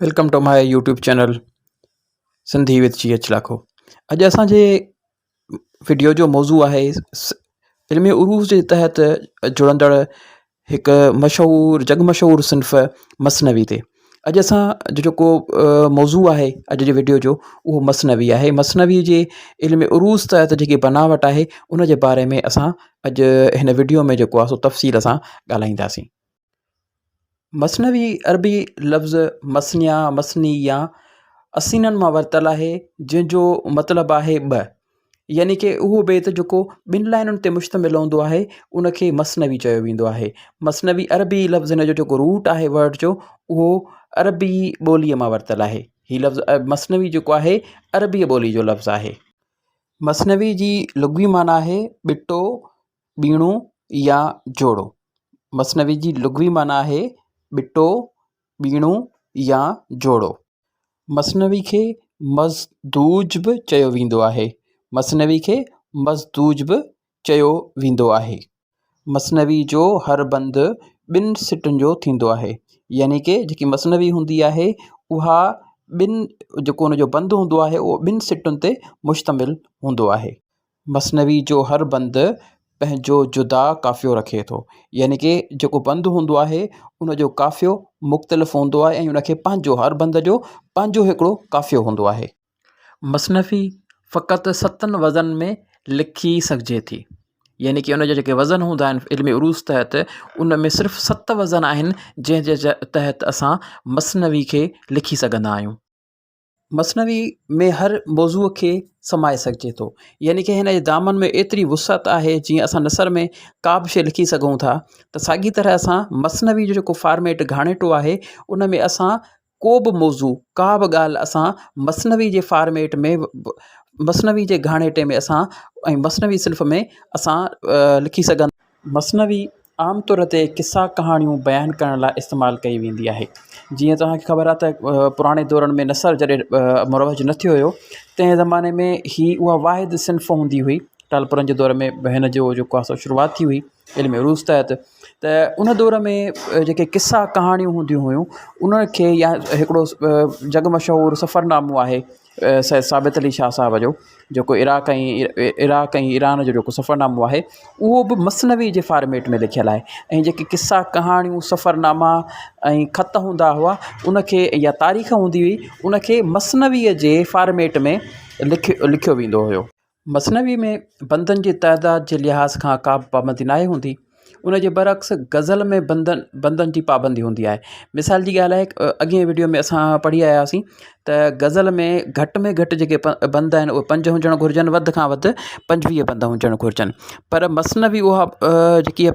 Welcome to my YouTube channel Sindhi with GH Lakho. अॼु असांजे video जो मौज़ू आहे इल्मी उरूज़ जे तहत जुड़ंदड़ हिकु मशहूरु जग मशहूरु सिन्फ़ मसनवी ते। अॼु असांजो जेको मौज़ू आहे अॼु जे वीडियो जो उहो मसनवी आहे। मसनवी जे इल्मी उरूज़ तहत जेकी बनावट आहे उन जे बारे में असां अॼु हिन वीडियो में जेको आहे सो तफ़सील सां ॻाल्हाईंदासीं। मसनवी अरबी लफ़्ज़ मसनिया मसनी या असीननि मां वरितलु आहे, जंहिंजो मतिलबु आहे ॿ, यानी कि उहो बेत जेको ॿिनि लाइनुनि ते मुश्तमिल हूंदो आहे उनखे मसनवी चयो वेंदो आहे। मसनवी अरबी लफ़्ज़ हिन जो जेको रूट आहे वर्ड जो उहो अरबी ॿोलीअ मां वरितलु आहे। हीउ लफ़्ज़ मसनवी जेको आहे अरबी ॿोली जो लफ़्ज़ आहे। मसनवी जी लुग़वी माना आहे ॿिटो, ॿीणो या जोड़ो। मसनवी जी लुग़वी माना आहे ॿिटो, ॿीणो या जोड़ो। मसनवी खे मज़दूज बि चयो वेंदो आहे। मसनवी खे मज़दूज बि चयो वेंदो आहे। मसनवी जो हर बंदि ॿिनि सिटुनि जो थींदो आहे, यानी कि जेकी मसनवी हूंदी आहे उहा ॿिनि जेको हुनजो बंदि हूंदो आहे उहो ॿिनि सिटुनि ते मुश्तमिल हूंदो आहे। मसनवी जो हर बंदि पंहिंजो जुदा काफ़ियो रखे थो, यानी कि जेको बंदि हूंदो आहे उनजो काफ़ियो मुख़्तलिफ़ हूंदो आहे ऐं उनखे पंहिंजो हर बंद जो पंहिंजो हिकिड़ो काफ़ियो हूंदो आहे। मसनवी फ़क़ति 7 वज़न में लिखी सघिजे थी, यानी कि उनजा जेके वज़न हूंदा आहिनि इल्मी उरूज़ तहत उन में सिर्फ़ु 7 वज़न आहिनि जंहिंजे तहत असां मसनवी खे लिखी सघंदा आहियूं। मसनवी में हर मौज़ूअ खे समाए सघिजे थो, यानी कि हिन जे दामन में एतिरी वुसअत आहे जीअं असां नसर में का बि शइ लिखी सघूं था, त साॻी तरह असां मसनवी जो जेको फॉर्मेट घाणेटो आहे उन में असां को बि मौज़ू का बि ॻाल्हि असां मसनवी जे फॉर्मेट में मसनवी जे घाणेटे में असां ऐं मसनवी सिल्फ़ में असां लिखी सघंदा। मसनवी आम तौर ते किस्सा कहाणियूं बयानु करण लाइ इस्तेमालु कई वेंदी आहे। जीअं तव्हांखे ख़बर आहे त पुराणे दौरनि में नसर जॾहिं मुरवज न थियो हुयो तंहिं ज़माने में ही उहा वाहिद सिन्फ़ हूंदी हुई। टालपुरनि जे दौर में हिन जो जेको आहे सो शुरूआति थी हुई इल्मी उरूज़ तहत। त उन दौर में जेके किस्सा कहाणियूं हूंदियूं हुयूं उनखे या हिकिड़ो जग मशहूरु सफ़रनामो आहे सैयद साबित अली शाह साहब जो, जेको इराक़ ऐं ईरान जो जेको सफ़रनामो आहे उहो बि मसनवी जे फॉर्मेट में लिखियलु आहे। ऐं जेके किस्सा कहाणियूं सफ़रनामा ऐं ख़त हूंदा हुआ उनखे या तारीख़ हूंदी हुई उनखे मसनवीअ जे फॉर्मेट में लिखियो वेंदो हुयो। मसनवी में बंदनि जी तइदाद जे लिहाज़ खां का बि पाबंदी नाहे हूंदी। उन जे बरअक्स गज़ल में बंदनि जी पाबंदी हूंदी आहे। मिसाल जी ॻाल्हि आहे, अॻिए वीडियो में असां पढ़ी आया हुआसीं त गज़ल में घटि जेके बंद आहिनि उहे 5 हुजणु घुरिजनि, वधि खां वधि 25 बंद हुजणु घुरिजनि। पर मसनवी उहा जेकी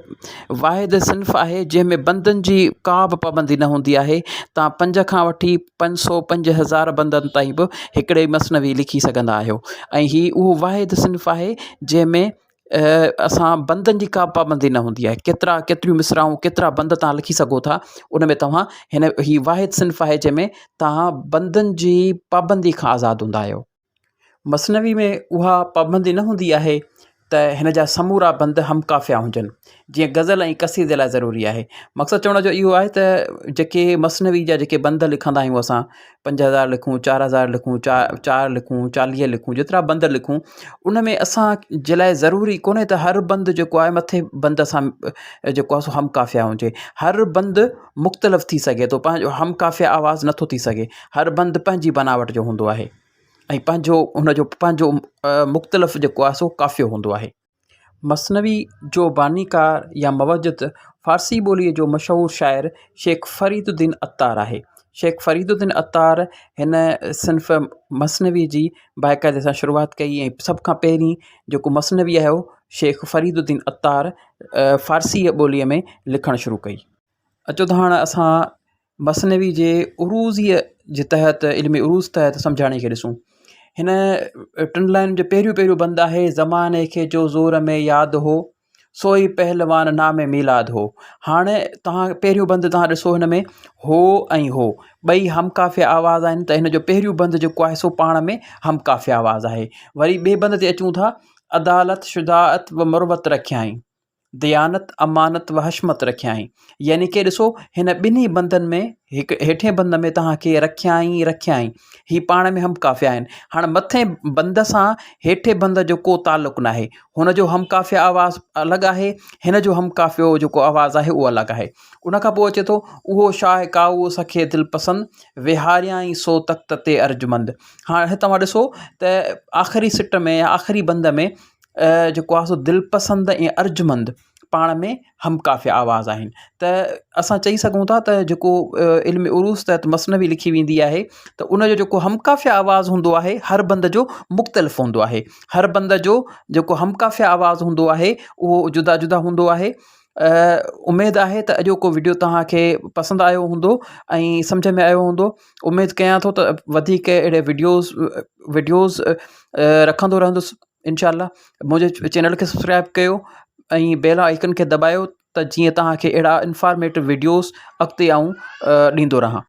वाहिद सिन्फ़ आहे जंहिंमें बंदनि जी का बि पाबंदी न हूंदी आहे। तव्हां 5 खां वठी 500 5000 बंदनि ताईं बि हिकिड़े मसनवी लिखी सघंदा आहियो। ऐं हीअ उहो वाहिद सिन्फ़ आहे जंहिंमें असां बंदनि जी का पाबंदी न हूंदी आहे। केतिरियूं मिसराऊं केतिरा बंद तव्हां लिखी सघो था उन में तव्हां हीअ वाहिद सिन्फ़ आहे जंहिंमें तव्हां बंदनि जी पाबंदी खां आज़ादु हूंदा आहियो। मसनवी में उहा पाबंदी न हूंदी आहे त हिन जा समूरा बंद हम काफ़िया हुजनि, जीअं गज़ल ऐं क़सीदे लाइ ज़रूरी आहे। मक़सदु चवण जो इहो आहे त जेके मसनवी जा जेके बंद लिखंदा आहियूं असां 5000 लिखूं, 4000 लिखूं, 4 लिखूं, 40 लिखूं, जेतिरा बंद लिखूं उन में असां जे लाइ ज़रूरी कोन्हे त हर बंदि जेको आहे मथे बंद सां जेको आहे सो हम काफ़िया हुजे। हर बंदि मुख़्तलिफ़ थी सघे थो, पंहिंजो हम काफ़िया आवाज़ नथो थी सघे। हर बंदि पंहिंजी बनावट जो हूंदो आहे ऐं हुनजो पंहिंजो मुख़्तलिफ़ जेको आहे सो काफ़ियो हूंदो आहे। मसनवी जो बानीकार या मवजद फ़ारसी ॿोलीअ जो मशहूरु शाइर शेख फ़रीदुद्दीन अत्तार आहे। शेख फ़रीदुद्दीन अत्तार हिन सिन्फ़ मसनवी जी बाक़ाइदे सां शुरूआति कई ऐं सभ खां पहिरीं जेको मसनवी आहे उहो शेख फ़रीदुद्दीन अत्तार फ़ारसी ॿोलीअ में लिखणु शुरू कई। अचो त हाणे असां मसनवी जे उरूज़ीअ जे तहत इल्मी उरूज़ तहत सम्झाणे खे ॾिसूं। हिन 3 लाइनुनि जो पहिरियों बंदि आहे ज़माने खे जो ज़ोर में यादि हो सोई पहलवान नामे मीलाद हो। हाणे तव्हां पहिरियों बंदि तव्हां ॾिसो हिन में हो ऐं हो ॿई हम काफ़िया आवाज़ आहिनि, त हिन जो पहिरियों बंदि जेको आहे सो पाण में हम काफ़िया आवाज़ आहे। वरी ॿिए बंद ते अचूं था, अदालत शुजाअत व मुरवत रखियाई। दयानत, अमानत व हशमत रखियाई। यानी कि ॾिसो हिन ॿिन्ही बंदनि में हिकु हेठें बंद में तव्हांखे रखियाई ही पाण में हमकाफ़िया आहिनि। हाणे मथें बंद सां हेठें बंद जो को तालुक़ु नाहे, हुनजो हमकाफ़िया आवाज़ु अलॻि आहे, हिन जो हमकाफ़ियो जेको आवाज़ु आहे उहो अलॻि आहे। उन खां पोइ अचे थो उहो शाह काऊ सखे दिलि पसंदि विहारियाई सो तख़्त ते अर्जुमंद। हाणे तव्हां ॾिसो त आख़िरी सिट में या आख़िरी बंद में जेको आहे सो दिलि पसंदि ऐं अर्जुमंद पाण में हमकाफ़िया आवाज़ आहिनि। त असां चई सघूं था त जेको इल्म उरूज़ तहत मसनवी लिखी वेंदी आहे त उनजो जेको हमकाफ़िया आवाज़ हूंदो आहे हर बंद जो मुख़्तलिफ़ हूंदो आहे। हर बंद जो जेको हमकाफ़िया आवाज़ हूंदो आहे उहो जुदा जुदा हूंदो आहे। उमेदु आहे त अॼोको वीडियो तव्हांखे पसंदि आयो हूंदो ऐं सम्झ में आयो हूंदो। उमेदु कयां थो त वधीक अहिड़े वीडियोज़ रखंदो रहंदुसि इंशाअल्लाह। मुंहिंजे चैनल खे सब्सक्राइब कयो ऐं बेल आइकन खे दॿायो त जीअं तव्हांखे अहिड़ा इंफॉर्मेटिव वीडियोज़ अॻिते आऊं ॾींदो रहां।